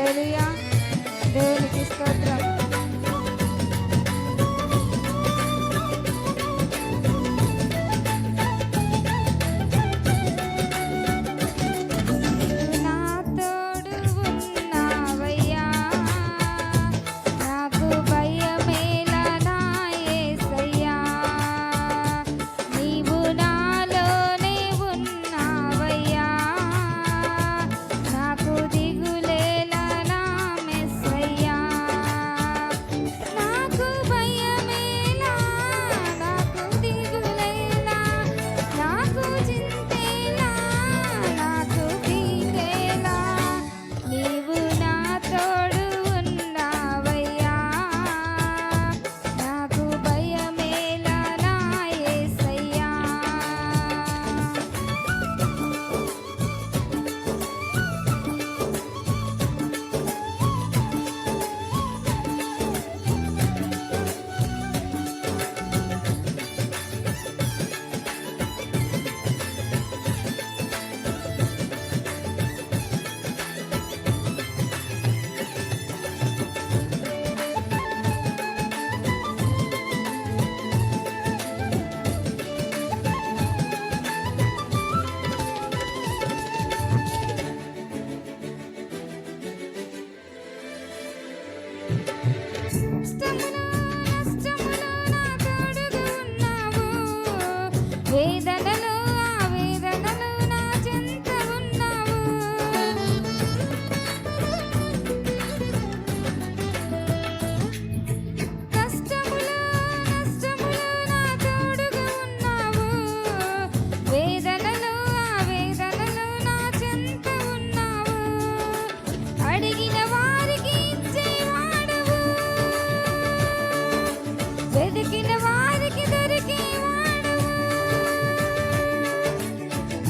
హల్లెలూయా. దేవునికి స్తోత్రం.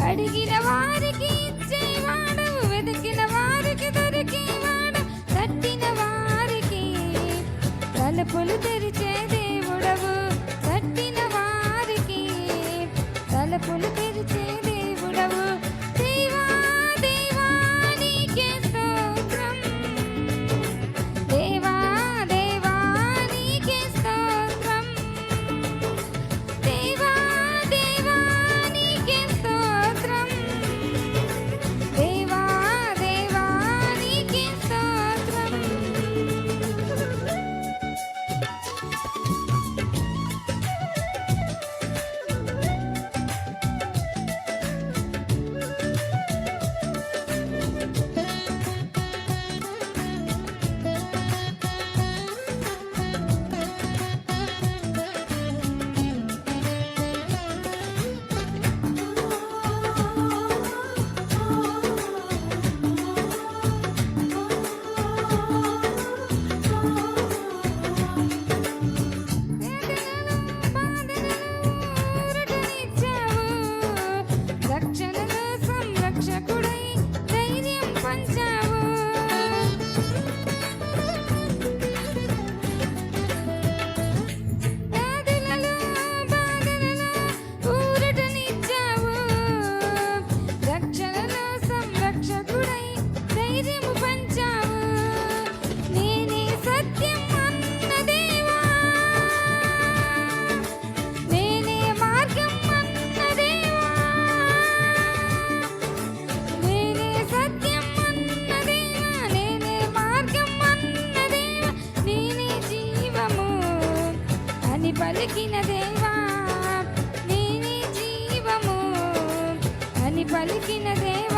అడిగిన వారికి ఇచ్చేవాడవు, వెతికిన వారికి దొరికేవాడు, తట్టిన వారికి తలుపులు తెరిచే దేవుడవు, తట్టిన వారికి తలుపులు తెరిచే దేవుడవు. దేవా దేవా నీకే స్తోత్రం, దేవా దేవా నీకే స్తోత్రం, దేవా దేవా నీకే స్తోత్రం, దేవా దేవా నీకే స్తోత్రం. రక్షణలో సంరక్షకుడై ధైర్యం పంచావు, వ్యాధులలో బాధలలో ఊరటనిచ్చావు, రక్షణలో సంరక్షకుడై ధైర్యం పంచావు. నేనే సత్యం అన్న దేవా, నేనే మార్గం అన్న దేవా, నేనే సత్యం అన్న దేవా, నేనే మార్గం అన్న దేవా, నేనే జీవము అని పలికిన దేవా, నేనే జీవము అని పలికిన దేవా.